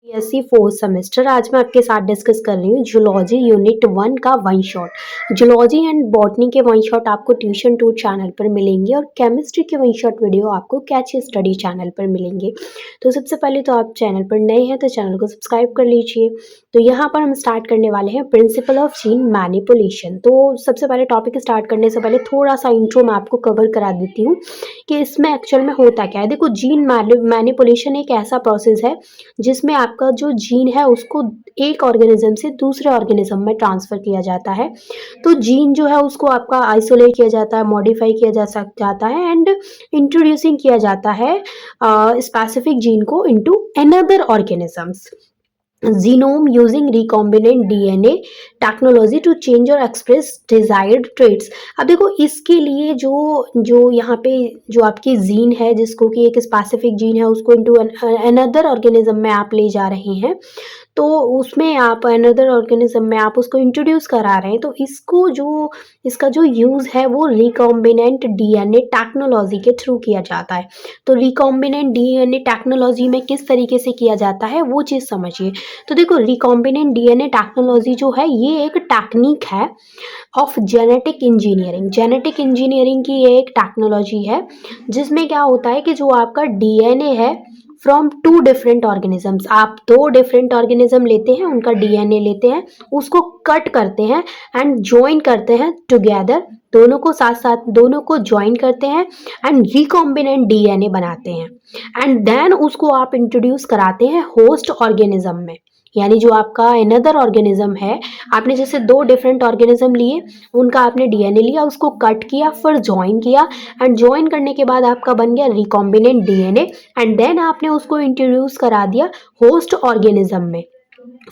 BSc fourth semester. आज मैं आपके साथ डिस्कस कर रही हूँ जूलॉजी यूनिट 1 का one shot. Zoology and botany के वन शॉट आपको ट्यूशन 2 चैनल पर मिलेंगे और केमिस्ट्री के वन शॉट वीडियो आपको कैच स्टडी चैनल पर मिलेंगे। तो सबसे पहले तो आप चैनल पर नए हैं तो चैनल को सब्सक्राइब कर लीजिए। तो यहाँ पर हम स्टार्ट करने वाले हैं प्रिंसिपल ऑफ जीन मैनिपुलेशन। तो सबसे पहले टॉपिक स्टार्ट करने से पहले थोड़ा सा इंट्रो मैं आपको कवर करा देती हूँ कि इसमें एक्चुअल में होता क्या है। देखो, जीन मैनिपुलेशन एक ऐसा प्रोसेस है जिसमें आपका जो जीन है उसको एक ऑर्गेनिज्म से दूसरे ऑर्गेनिज्म में ट्रांसफ़र किया जाता है। तो जीन जो है उसको आपका आइसोलेट किया जाता है, मॉडिफाई किया जाता है एंड इंट्रोड्यूसिंग किया जाता है स्पेसिफिक जीन को into another organism's genome using recombinant DNA technology to change or express desired traits. अब देखो, इसके लिए जो जो यहाँ पे जो आपकी जीन है जिसको कि एक स्पेसिफिक जीन है उसको इनटू अनदर ऑर्गेनिज्म में आप ले जा रहे हैं, तो उसमें आप अनदर ऑर्गेनिज्म में आप उसको इंट्रोड्यूस करा रहे हैं। तो इसका जो यूज़ है वो रिकॉम्बिनेंट डीएनए टेक्नोलॉजी के थ्रू किया जाता है। तो रिकॉम्बिनेंट डीएनए टेक्नोलॉजी में किस तरीके से किया जाता है वो चीज़ समझिए। तो देखो, रिकॉम्बिनेंट डीएनए टेक्नोलॉजी जो है ये एक टेक्निक है of genetic engineering. Genetic engineering की ये एक टेक्नोलॉजी है जिसमें क्या होता है कि जो आपका डीएनए है फ्रॉम टू डिफरेंट ऑर्गेनिजम्स, आप दो डिफरेंट ऑर्गेनिज्म लेते हैं, उनका डीएनए लेते हैं, उसको कट करते हैं एंड ज्वाइन करते हैं टुगेदर, दोनों को साथ साथ दोनों को ज्वाइन करते हैं एंड रिकॉम्बिनेंट डीएनए बनाते हैं एंड देन उसको आप इंट्रोड्यूस कराते हैं होस्ट ऑर्गेनिज्म में। यानी जो आपका अनदर ऑर्गेनिज्म है, आपने जैसे दो डिफरेंट ऑर्गेनिज्म लिए, उनका आपने डीएनए लिया, उसको कट किया, फिर ज्वाइन किया एंड ज्वाइन करने के बाद आपका बन गया रिकॉम्बिनेंट डीएनए एंड देन आपने उसको इंट्रोड्यूस करा दिया होस्ट ऑर्गेनिज्म में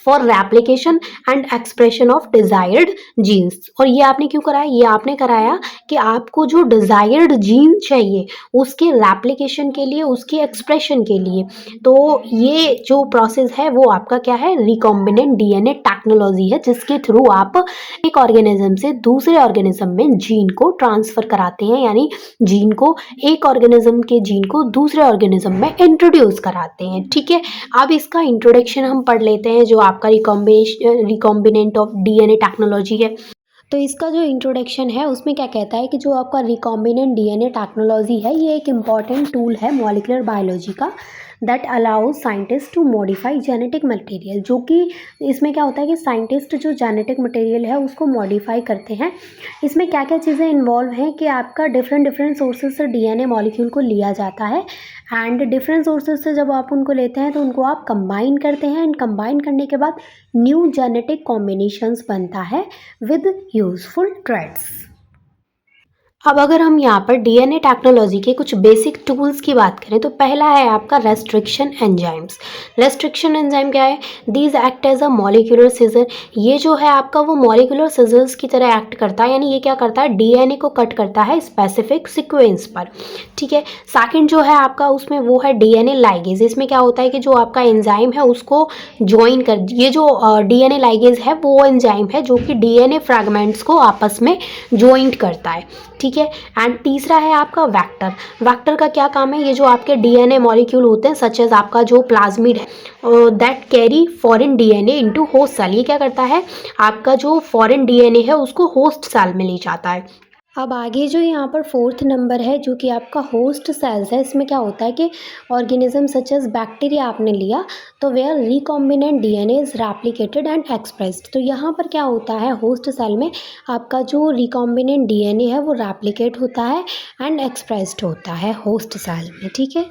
for replication and expression of desired genes. और ये आपने क्यों कराया? ये आपने कराया कि आपको जो डिजायर्ड जीन चाहिए उसके रेप्लिकेशन के लिए, उसके एक्सप्रेशन के लिए। तो ये जो प्रोसेस है वो आपका क्या है? रिकॉम्बिनेंट डीएनए टेक्नोलॉजी है जिसके थ्रू आप एक ऑर्गेनिज्म से दूसरे ऑर्गेनिज्म में जीन को ट्रांसफर कराते हैं, यानी जीन को, एक ऑर्गेनिज्म के जीन को दूसरे ऑर्गेनिज्म में इंट्रोड्यूस कराते हैं। ठीक है, अब इसका इंट्रोडक्शन हम पढ़ लेते हैं जो आपका रिकॉम्बिनेंट ऑफ डीएनए टेक्नोलॉजी है। तो इसका जो इंट्रोडक्शन है उसमें क्या कहता है कि जो आपका रिकॉम्बिनेंट डीएनए टेक्नोलॉजी है ये एक इम्पॉर्टेंट टूल है मॉलिक्यूलर बायोलॉजी का that allows scientist to modify genetic material. जो कि इसमें क्या होता है कि साइंटिस्ट जो जेनेटिक मटेरियल है उसको मॉडिफाई करते हैं। इसमें क्या क्या चीज़ें इन्वॉल्व हैं कि आपका डिफरेंट सोर्सेज से डीएनए मॉलिक्यूल को लिया जाता है एंड डिफरेंट सोर्सेज से जब आप उनको लेते हैं तो उनको आप कंबाइन करते हैं एंड कंबाइन करने के बाद न्यू जेनेटिक कॉम्बिनेशंस बनता है विद यूजफुल ट्रेड्स। अब अगर हम यहाँ पर डीएनए टेक्नोलॉजी के कुछ बेसिक टूल्स की बात करें तो पहला है आपका रेस्ट्रिक्शन एंजाइम्स। रेस्ट्रिक्शन एंजाइम क्या है? These act as a molecular scissor. ये जो है आपका वो मॉलिक्यूलर सीजर्स की तरह एक्ट करता है, यानी ये क्या करता है? डीएनए को कट करता है स्पेसिफिक सीक्वेंस पर। ठीक है, सेकंड जो है आपका उसमें वो है डीएनए लाइगेज। इसमें क्या होता है कि जो आपका एंजाइम है उसको ज्वाइन कर, ये जो डीएनए लाइगेज है वो एंजाइम है जो कि डीएनए फ्रैगमेंट्स को आपस में ज्वाइंट करता है। ठीक है, एंड तीसरा है आपका वेक्टर। वेक्टर का क्या काम है? ये जो आपके डीएनए मॉलिक्यूल होते हैं सच एज आपका जो प्लाज्मिड है that carry foreign DNA into host cell. ये क्या करता है? आपका जो फॉरेन डीएनए है उसको होस्ट सेल में ले जाता है। अब आगे जो यहाँ पर फोर्थ नंबर है जो कि आपका होस्ट सेल्स है, इसमें क्या होता है कि ऑर्गेनिज्म सच एज बैक्टीरिया आपने लिया तो where recombinant DNA is replicated and expressed. तो यहाँ पर क्या होता है? होस्ट सेल में आपका जो रिकॉम्बिनेंट डीएनए है वो रेप्लिकेट होता है एंड एक्सप्रेस्ड होता है होस्ट सेल में। ठीक है,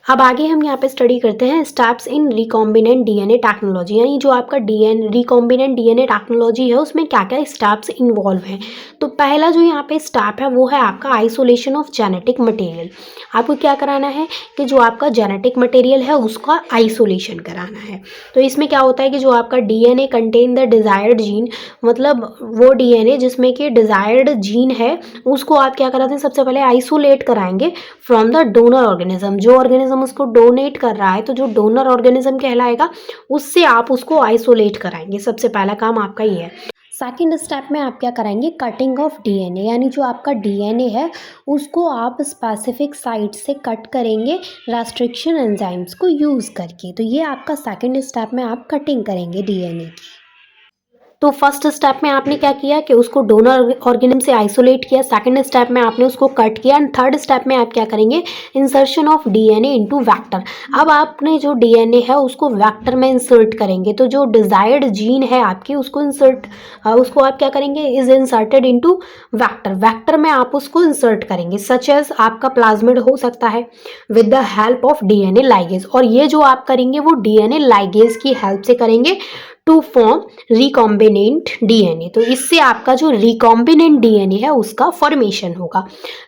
अब आगे हम यहाँ पे स्टडी करते हैं steps in recombinant DNA technology. यानी जो आपका रिकॉम्बिनेंट डीएनए टेक्नोलॉजी है उसमें क्या क्या स्टेप्स इन्वॉल्व हैं। तो पहला जो यहाँ पे स्टेप है वो है आपका आइसोलेशन ऑफ जेनेटिक मटेरियल। आपको क्या कराना है कि जो आपका जेनेटिक मटेरियल है उसका आइसोलेशन कराना है। तो इसमें क्या होता है कि जो आपका DNA contain the desired gene, मतलब वो डीएनए जिसमें कि डिज़ायर्ड जीन है उसको आप क्या कराते हैं? सबसे पहले आइसोलेट कराएंगे फ्रॉम द डोनर ऑर्गेनिज्म। जो ऑर्गेनिज्म उसको डोनेट कर रहा है तो जो डोनर ऑर्गेनिज्म कहलाएगा उससे आप उसको आइसोलेट कराएंगे। सबसे पहला काम आपका ये है। सेकंड स्टेप में आप क्या कराएंगे, कटिंग ऑफ डीएनए, यानी जो आपका डीएनए है उसको आप स्पेसिफिक साइट से कट करेंगे रेस्ट्रिक्शन एंजाइम्स को यूज़ करके। तो ये आपका सेकंड स्टेप में आप कटिंग करेंगे डीएनए की। तो फर्स्ट स्टेप में आपने क्या किया कि उसको डोनर ऑर्गेनिज्म से आइसोलेट किया, सेकंड स्टेप में आपने उसको कट किया, एंड थर्ड स्टेप में आप क्या करेंगे, insertion of DNA into vector. अब आपने जो डीएनए है उसको वेक्टर में इंसर्ट करेंगे, तो जो डिजायर्ड जीन है आपकी उसको आप क्या करेंगे, is inserted into vector. Vector में आप उसको इंसर्ट करेंगे, सच एज आपका प्लाज्मिड हो सकता है with the help of DNA ligase, और ये जो आप करेंगे वो डीएनए लाइगेज की हेल्प से करेंगे टू फॉर्म रिकॉम्बिनेंट डीएनए। तो इससे आपका जो रिकॉम्बिनेंट डीएनए है उसका फॉर्मेशन होगा।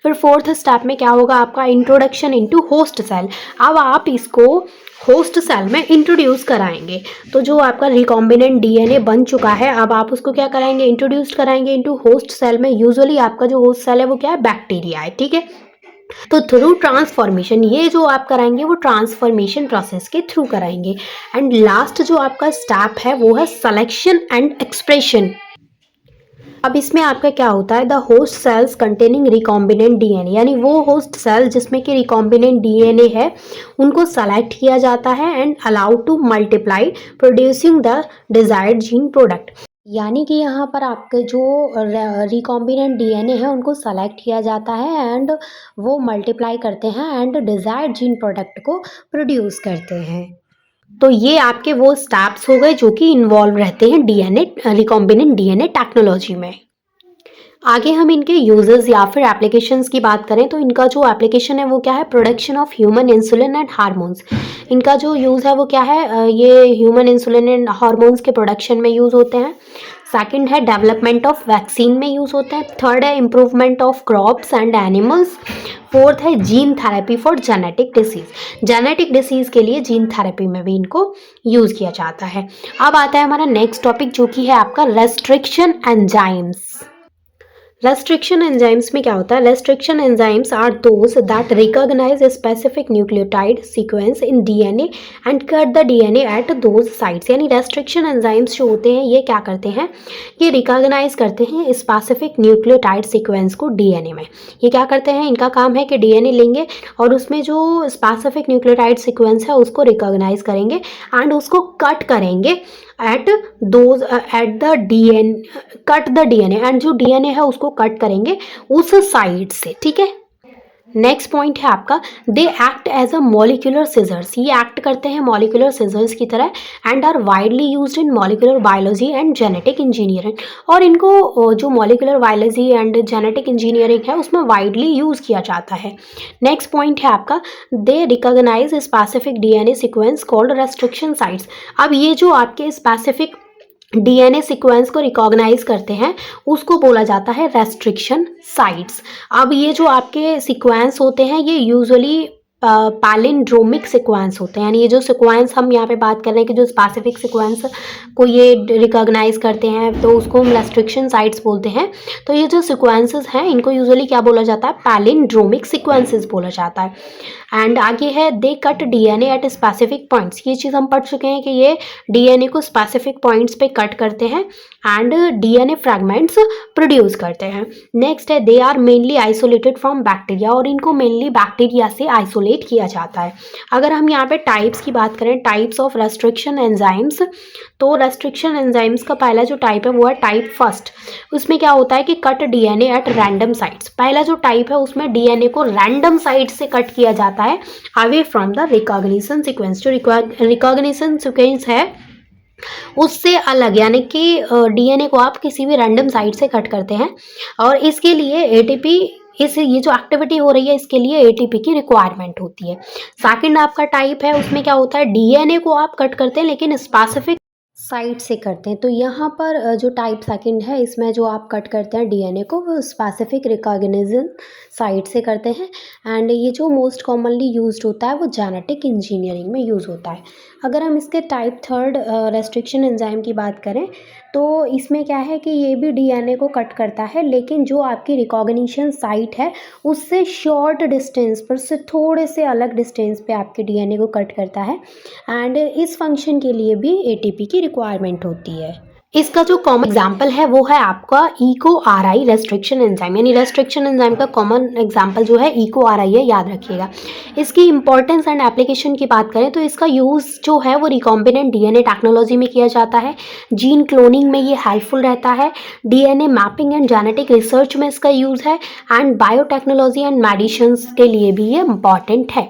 फिर फोर्थ स्टेप में क्या होगा, आपका इंट्रोडक्शन इनटू होस्ट सेल। अब आप इसको होस्ट सेल में इंट्रोड्यूस कराएंगे। तो जो आपका रिकॉम्बिनेंट डीएनए बन चुका है, अब आप उसको क्या कराएंगे, इंट्रोड्यूस कराएंगे इनटू होस्ट सेल में। यूजुअली आपका जो होस्ट सेल है वो क्या है, बैक्टीरिया है, ठीक है। तो थ्रू ट्रांसफॉर्मेशन, ये जो आप कराएंगे वो ट्रांसफॉर्मेशन प्रोसेस के थ्रू कराएंगे। एंड लास्ट जो आपका स्टेप है वो है सिलेक्शन एंड एक्सप्रेशन। अब इसमें आपका क्या होता है, the host cells containing recombinant DNA, यानी वो होस्ट सेल जिसमें कि रिकॉम्बिनेंट डीएनए है उनको सेलेक्ट किया जाता है and allowed to multiply producing the desired gene product. यानी कि यहाँ पर आपके जो रिकॉम्बिनेंट डीएनए है उनको सेलेक्ट किया जाता है एंड वो मल्टीप्लाई करते हैं एंड डिजायर्ड जीन प्रोडक्ट को प्रोड्यूस करते हैं। तो ये आपके वो स्टेप्स हो गए जो कि इन्वॉल्व रहते हैं डीएनए रिकॉम्बिनेंट डीएनए टेक्नोलॉजी में। आगे हम इनके यूजेस या फिर एप्लीकेशंस की बात करें तो इनका जो एप्लीकेशन है वो क्या है, production of human insulin and hormones. इनका जो यूज़ है वो क्या है, ये ह्यूमन इंसुलिन एंड हार्मोन्स के प्रोडक्शन में यूज़ होते हैं। सेकंड है डेवलपमेंट ऑफ वैक्सीन में यूज़ होते हैं। थर्ड है improvement of crops and animals. Fourth है gene therapy for genetic disease. Genetic disease के लिए जीन थेरेपी में भी इनको यूज़ किया जाता है। अब आता है हमारा नेक्स्ट टॉपिक जो कि है आपका रेस्ट्रिक्शन एंजाइम्स। रेस्ट्रिक्शन एंजाइम्स में क्या होता है, restriction enzymes are those that recognize a specific nucleotide sequence in DNA and cut the DNA at those sites. यानी रेस्ट्रिक्शन एंजाइम्स जो होते हैं ये क्या करते हैं, ये रिकॉग्नाइज करते हैं स्पेसिफिक न्यूक्लियोटाइड सीक्वेंस को डीएनए में। ये क्या करते हैं, इनका काम है कि डीएनए लेंगे और उसमें जो स्पेसिफिक न्यूक्लियोटाइड सीक्वेंस है उसको रिकॉग्नाइज करेंगे एंड उसको कट करेंगे एट द डीएनए एंड जो डीएनए है उसको कट करेंगे उस साइड से, ठीक है। नेक्स्ट पॉइंट है आपका, they act as a molecular scissors. ये एक्ट करते हैं मॉलिक्यूलर सिजर्स की तरह and are widely used in molecular biology and genetic engineering. और इनको जो molecular biology and genetic engineering है उसमें वाइडली यूज किया जाता है। नेक्स्ट पॉइंट है आपका, they recognise specific DNA sequence called restriction sites. अब ये जो आपके स्पेसिफिक डीएनए सीक्वेंस को रिकॉग्नाइज करते हैं उसको बोला जाता है रेस्ट्रिक्शन साइट्स। अब ये जो आपके सीक्वेंस होते हैं ये यूजुअली पैलिंड्रोमिक सीक्वेंस होते हैं, यानी ये जो सीक्वेंस हम यहाँ पे बात कर रहे हैं कि जो स्पेसिफिक सीक्वेंस को ये रिकॉग्नाइज करते हैं तो उसको हम रेस्ट्रिक्शन साइट्स बोलते हैं। तो ये जो सीक्वेंसेस हैं इनको यूजुअली क्या बोला जाता है, पैलिंड्रोमिक सीक्वेंसेस बोला जाता है। एंड आगे है, they cut DNA at specific points. ये चीज़ हम पढ़ चुके हैं कि ये डीएनए को स्पेसिफिक पॉइंट्स पे कट करते हैं एंड डीएनए फ्रैगमेंट्स प्रोड्यूस करते हैं। नेक्स्ट है, they are mainly isolated from bacteria, और इनको मेनली बैक्टीरिया से आइसोलेट किया जाता है। अगर हम यहाँ पे टाइप्स की बात करें, टाइप्स ऑफ रेस्ट्रिक्शन एंजाइम्स, तो रेस्ट्रिक्शन एंजाइम्स का पहला जो टाइप है वो है टाइप फर्स्ट। उसमें क्या होता है कि cut DNA at random sites. पहला जो टाइप है उसमें डीएनए को रैंडम साइट से कट किया जाता है away from the recognition sequence. जो रिकॉग्निशन सीक्वेंस है उससे अलग, यानी कि डीएनए को आप किसी भी रैंडम साइट से कट करते हैं और इसके लिए एटीपी, ये जो एक्टिविटी हो रही है इसके लिए एटीपी की रिक्वायरमेंट होती है। सेकंड आपका टाइप है उसमें क्या होता है, डीएनए को आप कट करते हैं लेकिन स्पेसिफिक साइट से करते हैं। तो यहाँ पर जो टाइप सेकंड है इसमें जो आप कट करते हैं डीएनए को वो स्पेसिफिक रिकॉग्निशन साइट से करते हैं एंड ये जो मोस्ट कॉमनली यूज्ड होता है वो जेनेटिक इंजीनियरिंग में यूज़ होता है। अगर हम इसके टाइप थर्ड रेस्ट्रिक्शन एंजाइम की बात करें तो इसमें क्या है कि ये भी डीएनए को कट करता है लेकिन जो आपकी रिकॉग्निशन साइट है उससे शॉर्ट डिस्टेंस पर, से थोड़े से अलग डिस्टेंस पे आपके डीएनए को कट करता है एंड इस फंक्शन के लिए भी एटीपी की रिक्वायरमेंट होती है। इसका जो कॉमन एग्जाम्पल है वो है आपका eco R I restriction enzyme, यानी रेस्ट्रिक्शन एंजाइम का कॉमन एग्जाम्पल जो है इको आर आई है, याद रखिएगा। इसकी इंपॉर्टेंस एंड एप्लीकेशन की बात करें तो इसका यूज़ जो है वो रिकॉम्बिनेंट डीएनए टेक्नोलॉजी में किया जाता है, जीन क्लोनिंग में ये हेल्पफुल रहता है, DNA mapping and genetic research में इसका यूज़ है, एंड बायोटेक्नोलॉजी एंड मेडिसिन के लिए भी ये इंपॉर्टेंट है।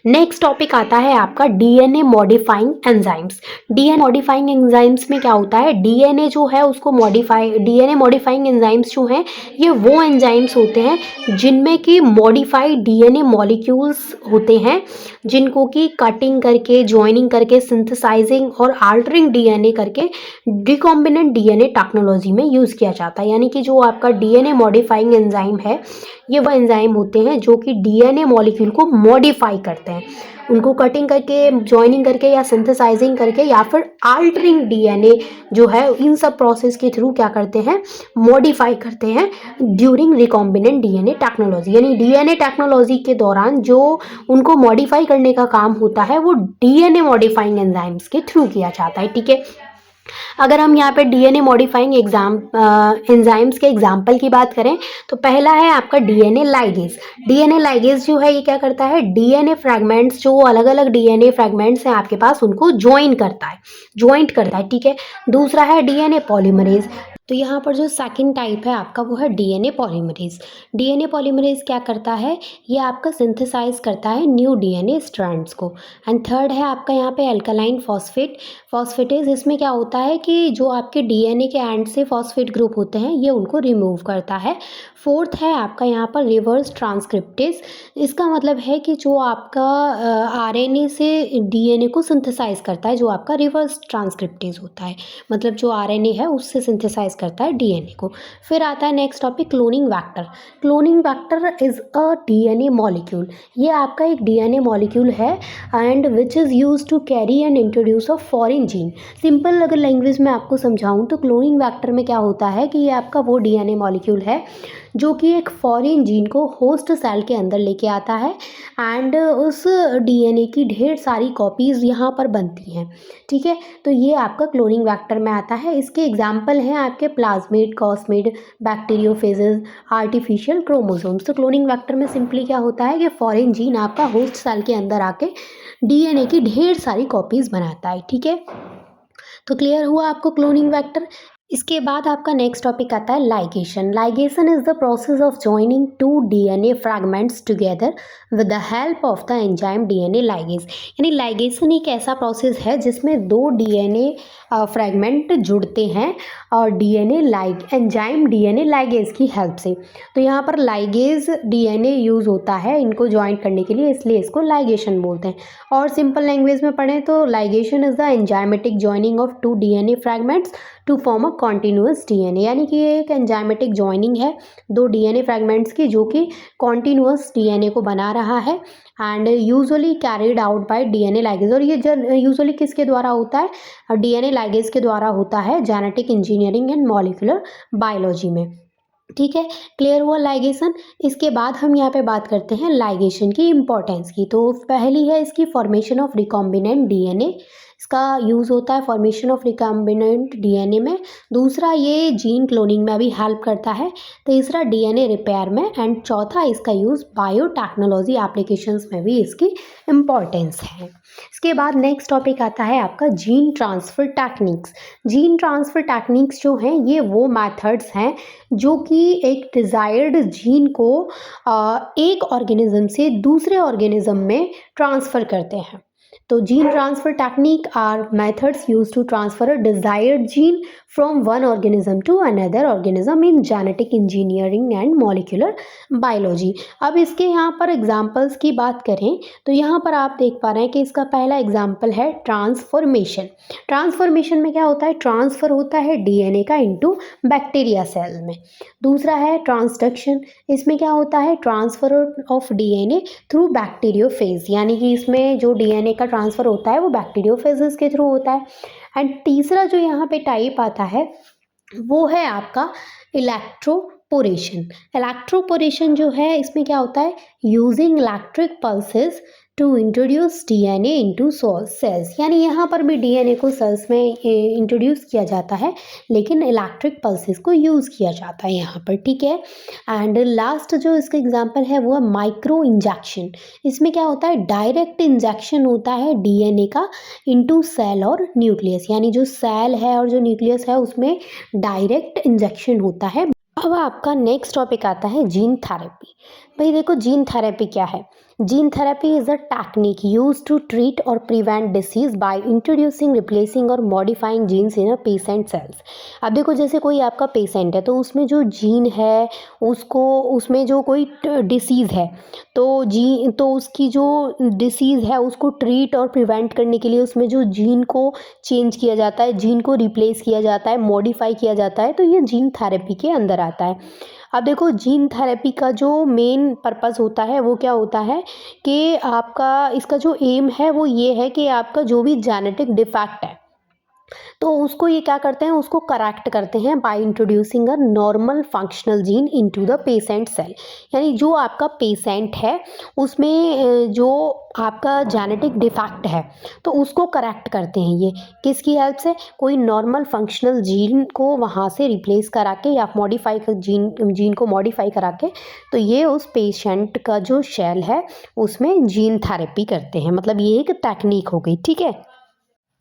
नेक्स्ट टॉपिक आता है आपका DNA modifying enzymes. DNA modifying enzymes में क्या होता है, डीएनए जो है उसको डीएनए मॉडिफाइंग एंजाइम्स जो हैं ये वो एंजाइम्स होते हैं जिनमें कि मॉडिफाइड डीएनए मॉलिक्यूल्स होते हैं, जिनको कि कटिंग करके, जॉइनिंग करके, सिंथेसाइजिंग और आल्टरिंग डीएनए करके रिकॉम्बिनेंट डीएनए टेक्नोलॉजी में यूज़ किया जाता है। यानी कि जो आपका डीएनए मॉडिफाइंग एंजाइम है ये वो एंजाइम होते हैं जो कि डीएनए मॉलिक्यूल को मॉडिफाई करते हैं, उनको कटिंग करके, जॉइनिंग करके या सिंथेसाइजिंग करके या फिर आल्टरिंग डीएनए जो है, इन सब प्रोसेस के थ्रू क्या करते हैं, मॉडिफाई करते हैं ड्यूरिंग रिकॉम्बिनेंट डीएनए टेक्नोलॉजी। यानी डीएनए टेक्नोलॉजी के दौरान जो उनको मॉडिफाई करने का काम होता है वो डीएनए मॉडिफाइंग एंजाइम्स के थ्रू किया जाता है, ठीक है। अगर हम यहाँ पे डीएनए मॉडिफाइंग एंजाइम्स के एग्जाम्पल की बात करें तो पहला है आपका डीएनए लाइगेज। डीएनए लाइगेज जो है ये क्या करता है, डीएनए फ्रैगमेंट्स, जो अलग अलग डीएनए फ्रैगमेंट्स हैं आपके पास, उनको ज्वाइंट करता है, ठीक है। दूसरा है डीएनए पॉलीमरेज। तो यहाँ पर जो सेकंड टाइप है आपका वो है डीएनए पॉलीमरेज। डीएनए पॉलीमरेज क्या करता है, ये आपका सिंथेसाइज करता है न्यू डीएनए स्ट्रैंड्स को। एंड थर्ड है आपका यहाँ पे अल्कलाइन फॉस्फेटेज। इसमें क्या होता है कि जो आपके डीएनए के एंड से फॉस्फेट ग्रुप होते हैं ये उनको रिमूव करता है। फोर्थ है आपका यहाँ पर रिवर्स ट्रांसक्रिप्टेज। इसका मतलब है कि जो आपका आरएनए से डीएनए को सिंथेसाइज करता है, जो आपका रिवर्स ट्रांसक्रिप्टेज होता है, मतलब जो आरएनए है उससे सिंथेसाइज करता है डीएनए को। फिर आता है next topic cloning vector. Cloning vector is a DNA molecule. ये आपका एक डीएनए मॉलिक्यूल है and which is use to carry and introduce a foreign gene. Simple अगर लैंग्वेज में आपको समझाऊं तो क्लोनिंग वैक्टर में क्या होता है कि ये आपका वो डीएनए मॉलिक्यूल है जो कि एक फॉरेन जीन को होस्ट सेल के अंदर लेके आता है एंड उस डीएनए की ढेर सारी कॉपीज़ यहाँ पर बनती हैं, ठीक है। तो ये आपका क्लोनिंग वैक्टर में आता है। इसके एग्जाम्पल हैं आपके plasmid, cosmid, bacteriophages, artificial chromosomes. तो क्लोनिंग वैक्टर में सिंपली क्या होता है कि फॉरेन जीन आपका होस्ट सेल के अंदर आके डीएनए की ढेर सारी कॉपीज़ बनाता है, ठीक है। तो क्लियर हुआ आपको क्लोनिंग वैक्टर। इसके बाद आपका नेक्स्ट टॉपिक आता है ligation. Ligation is the process of joining two DNA fragments together with the help of the enzyme DNA ligase. यानी लाइगेशन एक ऐसा प्रोसेस है जिसमें दो डीएनए फ्रैगमेंट जुड़ते हैं और एंजाइम डीएनए लाइगेज की हेल्प से। तो यहाँ पर लाइगेज डीएनए यूज़ होता है इनको ज्वाइन करने के लिए, इसलिए इसको लाइगेशन बोलते हैं। और सिंपल लैंग्वेज में पढ़ें तो ligation is the enzymatic joining of two DNA fragments to form a continuous DNA. यानी कि ये एक एंजाइमेटिक ज्वाइनिंग है दो डीएनए फ्रैगमेंट्स की जो कि कॉन्टिन्यूअस डीएनए को बना रहा है and usually carried out by DNA ligase. और ये यूजुअली किसके द्वारा होता है, डीएनए लाइगेज के द्वारा होता है genetic engineering and molecular biology में, ठीक है। क्लियर हुआ लाइगेशन। इसके बाद हम यहाँ पे बात करते हैं लाइगेशन की इम्पोर्टेंस की। तो पहली है इसकी फॉर्मेशन ऑफ रिकॉम्बिनेंट डीएनए, इसका यूज़ होता है फॉर्मेशन ऑफ रिकॉम्बिनेंट डीएनए में। दूसरा ये जीन क्लोनिंग में भी हेल्प करता है। तीसरा डीएनए रिपेयर में एंड चौथा इसका यूज़ बायोटेक्नोलॉजी एप्लीकेशंस में भी इसकी इम्पोर्टेंस है। इसके बाद नेक्स्ट टॉपिक आता है आपका gene transfer techniques. Gene transfer techniques जो हैं ये वो मेथड्स हैं जो कि एक डिज़ायर्ड जीन को एक ऑर्गेनिज्म से दूसरे ऑर्गेनिज्म में ट्रांसफ़र करते हैं। तो gene transfer technique are methods use to transfer a desired gene from one organism to another organism in genetic engineering and molecular biology. अब इसके यहाँ पर एग्जांपल्स की बात करें तो यहाँ पर आप देख पा रहे हैं कि इसका पहला एग्जांपल है ट्रांसफॉर्मेशन। ट्रांसफॉर्मेशन में क्या होता है, ट्रांसफ़र होता है डीएनए का इनटू बैक्टीरिया सेल में। दूसरा है ट्रांसडक्शन, इसमें क्या होता है, transfer of DNA through bacteriophage, यानी कि इसमें जो डीएनए का ट्रांसफ़र होता है वो बैक्टीरियोफेजेस के थ्रू होता है। एंड तीसरा जो यहाँ पे टाइप आता है वो है आपका इलेक्ट्रोपोरेशन। इलेक्ट्रोपोरेशन जो है इसमें क्या होता है, using electric pulses to introduce DNA into cells, यानी यहाँ पर भी डीएनए को सेल्स में इंट्रोड्यूस किया जाता है, लेकिन इलेक्ट्रिक पल्सेस को यूज़ किया जाता है यहाँ पर, ठीक है। एंड लास्ट जो इसका एग्जांपल है वो है माइक्रो इंजेक्शन। इसमें क्या होता है, डायरेक्ट इंजेक्शन होता है डीएनए का इनटू सेल और न्यूक्लियस, यानी जो सेल है और जो न्यूक्लियस है उसमें डायरेक्ट इंजेक्शन होता है। अब आपका नेक्स्ट टॉपिक आता है जीन थेरेपी। भाई देखो, जीन थेरेपी क्या है? Gene therapy is a technique use to treat और prevent disease by introducing, replacing और modifying genes in a patient cells. अब देखो, जैसे कोई आपका पेशेंट है तो उसमें जो जीन है उसको, उसमें जो कोई डिसीज़ है तो उसकी जो डिसीज़ है उसको ट्रीट और प्रिवेंट करने के लिए उसमें जो जीन को चेंज किया जाता है, जीन को रिप्लेस किया जाता है, मॉडिफाई किया जाता है, तो ये जीन थेरेपी के अंदर आता है। अब देखो, जीन थेरेपी का जो मेन पर्पस होता है वो क्या होता है कि आपका इसका जो एम है वो ये है कि आपका जो भी जेनेटिक डिफेक्ट है तो उसको ये क्या करते हैं, उसको करेक्ट करते हैं by introducing a normal functional gene into the patient cell. यानी जो आपका पेशेंट है उसमें जो आपका जेनेटिक डिफेक्ट है तो उसको करेक्ट करते हैं ये किसकी हेल्प से, कोई नॉर्मल फंक्शनल जीन को वहाँ से रिप्लेस करा के या मॉडिफाई जीन को मॉडिफाई करा के, तो ये उस पेशेंट का जो सेल है उसमें जीन थेरेपी करते हैं। मतलब ये एक टेक्निक हो गई, ठीक है।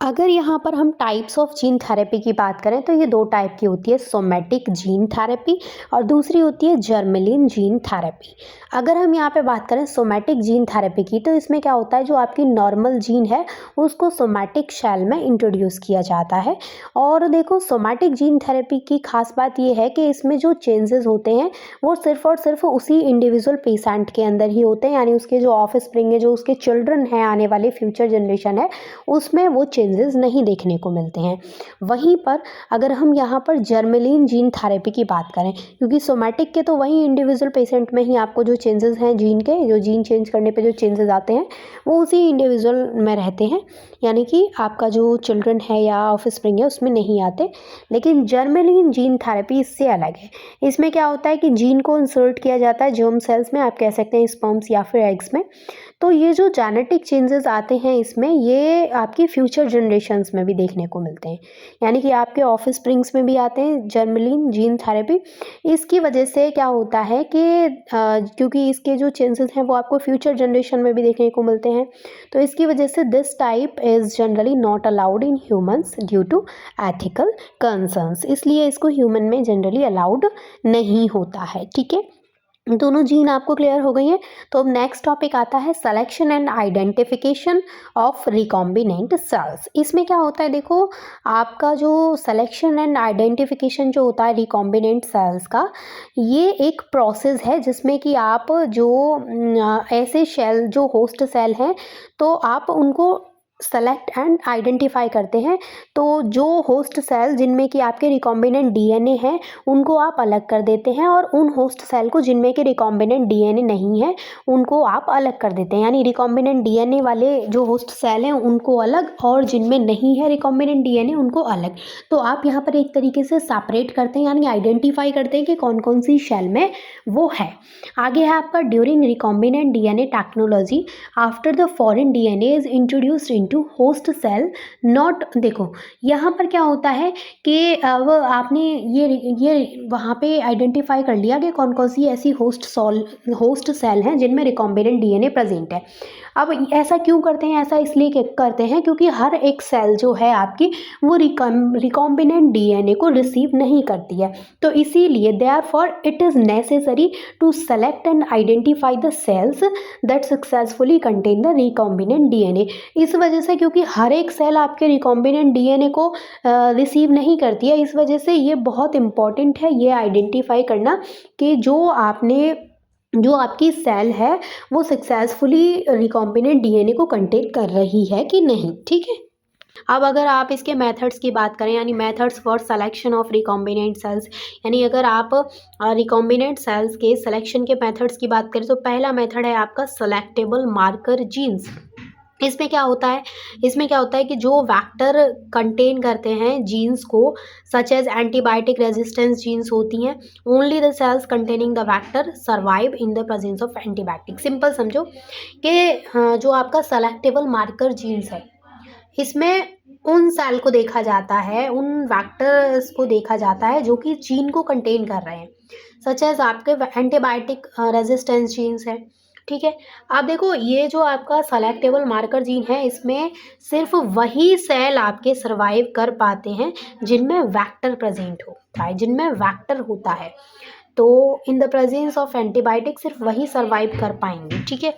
अगर यहाँ पर हम टाइप्स ऑफ जीन थेरेपी की बात करें तो ये दो टाइप की होती है, सोमेटिक जीन थेरेपी और दूसरी होती है जर्मेलिन जीन थेरेपी। अगर हम यहाँ पे बात करें सोमेटिक जीन थेरेपी की, तो इसमें क्या होता है, जो आपकी नॉर्मल जीन है उसको सोमेटिक सेल में इंट्रोड्यूस किया जाता है। और देखो, सोमेटिक जीन थेरेपी की खास बात ये है कि इसमें जो चेंजेस होते हैं वो सिर्फ और सिर्फ उसी इंडिविजुअल पेशेंट के अंदर ही होते हैं, यानी उसके जो ऑफस्प्रिंग है, जो उसके चिल्ड्रन हैं, आने वाले फ्यूचर जनरेशन है, उसमें वो चेंजेस नहीं देखने को मिलते हैं। वहीं पर अगर हम यहाँ पर जर्मेलिन जीन थेरेपी की बात करें, क्योंकि सोमेटिक के तो वही इंडिविजुअल पेशेंट में ही आपको जो चेंजेस हैं जीन के, जो जीन चेंज करने पे जो चेंजेस आते हैं वो उसी इंडिविजुअल में रहते हैं, यानी कि आपका जो चिल्ड्रन है या ऑफस्प्रिंग है उसमें नहीं आते। लेकिन जर्मेलिन जीन थेरेपी इससे अलग है। इसमें क्या होता है कि जीन को इंसर्ट किया जाता है जर्म सेल्स में, आप कह सकते हैं स्पर्म्स या फिर एग्स में। तो ये जो जेनेटिक चेंजेस आते हैं इसमें, ये आपकी फ्यूचर जनरेशन्स में भी देखने को मिलते हैं, यानी कि आपके ऑफस्प्रिंग्स में भी आते हैं जर्मेलिन जीन थेरेपी। इसकी वजह से क्या होता है कि क्योंकि इसके जो चेंजेस हैं वो आपको फ्यूचर जनरेशन में भी देखने को मिलते हैं, तो इसकी वजह से this type is generally not allowed in humans due to ethical concerns, इसलिए इसको ह्यूमन में जनरली अलाउड नहीं होता है, ठीक है। दोनों जीन आपको क्लियर हो गई हैं। तो अब नेक्स्ट टॉपिक आता है selection and identification of recombinant cells. इसमें क्या होता है, देखो, आपका जो सिलेक्शन एंड आइडेंटिफिकेशन जो होता है रिकॉम्बिनेंट सेल्स का, ये एक प्रोसेस है जिसमें कि आप जो ऐसे सेल जो होस्ट सेल हैं तो आप उनको सेलेक्ट एंड आइडेंटिफाई करते हैं। तो जो होस्ट सेल जिनमें कि आपके रिकॉम्बिनेंट डीएनए है उनको आप अलग कर देते हैं, और उन होस्ट सेल को जिनमें कि रिकॉम्बिनेंट डीएनए नहीं है उनको आप अलग कर देते हैं, यानी रिकॉम्बिनेंट डीएनए वाले जो होस्ट सेल हैं उनको अलग, और जिनमें नहीं है रिकॉम्बिनेंट डीएनए उनको अलग। तो आप यहाँ पर एक तरीके से सेपरेट करते हैं, यानी आइडेंटिफाई करते हैं कि कौन कौन सी सेल में वो है। आगे है आपका during recombinant DNA technology after the foreign DNA is introduced into host cell not. देखो, यहाँ पर क्या होता है कि अब आपने ये वहाँ पे आइडेंटिफाई कर लिया कि कौन कौन सी ऐसी होस्ट सेल हैं जिनमें रिकॉम्बिनेंट डीएनए प्रेजेंट है। अब ऐसा क्यों करते हैं, ऐसा इसलिए करते हैं क्योंकि हर एक सेल जो है आपकी वो रिकॉम्बिनेंट डीएनए को रिसीव नहीं करती है, तो इसीलिए therefore it is necessary to select and identify the cells that successfully contain the recombinant DNA. इस वजह से, क्योंकि हर एक सेल आपके रिकॉम्बिनेंट डीएनए को रिसीव नहीं करती है, इस वजह से ये बहुत इंपॉर्टेंट है ये आइडेंटिफाई करना कि जो आपकी सेल है वो सक्सेसफुली रिकॉम्बिनेंट डीएनए को कंटेन कर रही है कि नहीं, ठीक है। अब अगर आप इसके मेथड्स की बात करें, यानी methods for selection of recombinant cells, यानी अगर आप रिकॉम्बिनेंट सेल्स के सिलेक्शन के मेथड्स की बात करें तो पहला मेथड है आपका सेलेक्टेबल मार्कर जीन्स। इसमें क्या होता है इसमें क्या होता है कि जो वेक्टर कंटेन करते हैं जीन्स को, such as antibiotic resistance genes होती हैं, only the cells containing the vector survive in the presence of antibiotic. Simple समझो कि जो आपका सेलेक्टेबल मार्कर जीन्स है, इसमें उन सेल को देखा जाता है, उन वेक्टर्स को देखा जाता है जो कि जीन को कंटेन कर रहे हैं, सच एज आपके एंटीबायोटिक रेजिस्टेंस जीन्स है। ठीक है। अब देखो ये जो आपका सेलेक्टेबल मार्कर जीन है, इसमें सिर्फ वही सेल आपके सर्वाइव कर पाते हैं जिनमें वेक्टर प्रेजेंट होता है, जिनमें वेक्टर होता है। तो इन द प्रेजेंस ऑफ एंटीबायोटिक सिर्फ वही सर्वाइव कर पाएंगे। ठीक है।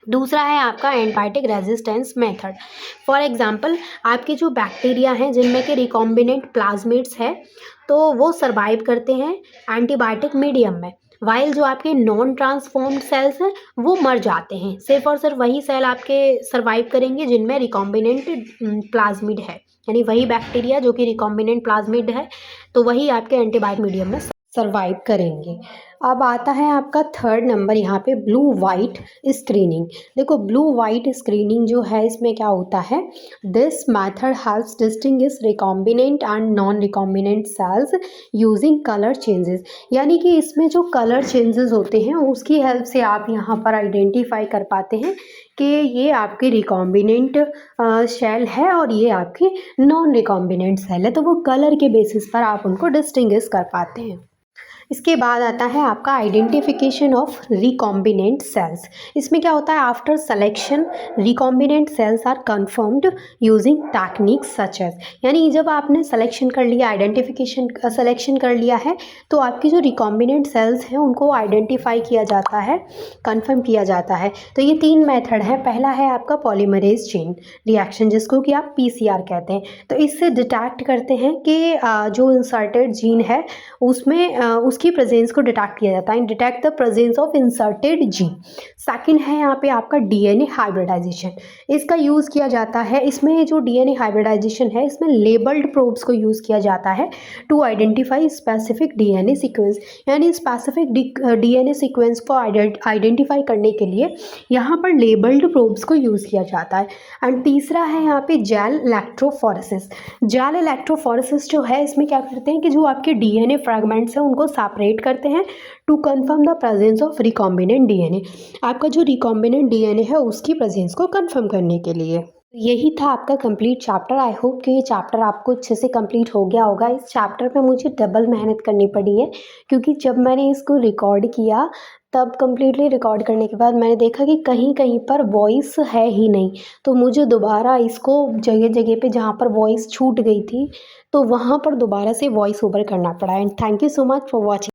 दूसरा है आपका antibiotic resistance method. For example आपके जो बैक्टीरिया हैं जिनमें के रिकॉम्बिनेंट प्लाज्मिड्स है, तो वो सर्वाइव करते हैं एंटीबायोटिक मीडियम में, वाइल जो आपके नॉन ट्रांसफॉर्म्ड सेल्स हैं वो मर जाते हैं। सिर्फ और सिर्फ वही सेल आपके सर्वाइव करेंगे जिनमें रिकॉम्बिनेंट प्लाज्मिड है, यानी वही बैक्टीरिया जो कि रिकॉम्बिनेंट प्लाज्मिड है, तो वही आपके एंटीबायोटिक मीडियम में सर्वाइव करेंगे। अब आता है आपका थर्ड नंबर यहाँ पे ब्लू वाइट स्क्रीनिंग। देखो ब्लू वाइट स्क्रीनिंग जो है, इसमें क्या होता है, this method helps distinguish recombinant and non recombinant cells using colour changes. यानी कि इसमें जो कलर चेंजेस होते हैं उसकी हेल्प से आप यहाँ पर आइडेंटिफाई कर पाते हैं कि ये आपकी रिकॉम्बिनेंट सेल है और ये आपकी नॉन रिकॉम्बिनेंट सेल है, तो वो कलर के बेसिस पर आप उनको डिस्टिंग्विश कर पाते हैं। इसके बाद आता है आपका आइडेंटिफिकेशन ऑफ रिकॉम्बिनेंट सेल्स। इसमें क्या होता है, after selection recombinant cells are confirmed using techniques such as, यानी जब आपने सेलेक्शन कर लिया, आइडेंटिफिकेशन सेलेक्शन कर लिया है, तो आपकी जो रिकॉम्बिनेंट सेल्स हैं उनको आइडेंटिफाई किया जाता है, कंफर्म किया जाता है। तो ये 3 मेथड है। पहला है आपका पॉलीमरेज चेन रिएक्शन, जिसको कि आप पीसीआर कहते हैं। तो इससे डिटेक्ट करते हैं कि जो इंसर्टेड जीन है उसमें उसकी प्रेजेंस को डिटेक्ट किया जाता है, detect the presence of inserted gene. Second है यहाँ पे आपका डीएनए हाइब्रिडाइजेशन। इसका यूज़ किया जाता है, इसमें जो डीएनए हाइब्रिडाइजेशन है इसमें लेबल्ड प्रोब्स को यूज़ किया जाता है to identify specific DNA sequence, यानी स्पेसिफिक डीएनए सीक्वेंस को आइडेंटिफाई करने के लिए यहाँ पर लेबल्ड प्रोब्स को यूज़ किया जाता है। एंड तीसरा है यहाँ पे जेल इलेक्ट्रोफोरेसिस। जेल इलेक्ट्रोफोरेसिस जो है, इसमें क्या करते हैं कि जो आपके डीएनए फ्रैगमेंट्स हैं उनको सेपरेट करते हैं to confirm the presence of recombinant DNA. आपका जो रिकॉम्बिनेंट डीएनए है उसकी प्रेजेंस को कंफर्म करने के लिए। यही था आपका कंप्लीट चैप्टर। आई होप कि ये चैप्टर आपको अच्छे से कंप्लीट हो गया होगा। इस चैप्टर पे मुझे डबल मेहनत करनी पड़ी है, क्योंकि जब मैंने इसको रिकॉर्ड किया तब कम्प्लीटली रिकॉर्ड करने के बाद मैंने देखा कि कहीं कहीं पर वॉइस है ही नहीं, तो मुझे दोबारा इसको जगह जगह पे जहाँ पर वॉइस छूट गई थी तो वहाँ पर दोबारा से वॉइस ओवर करना पड़ा। And thank you so much for watching.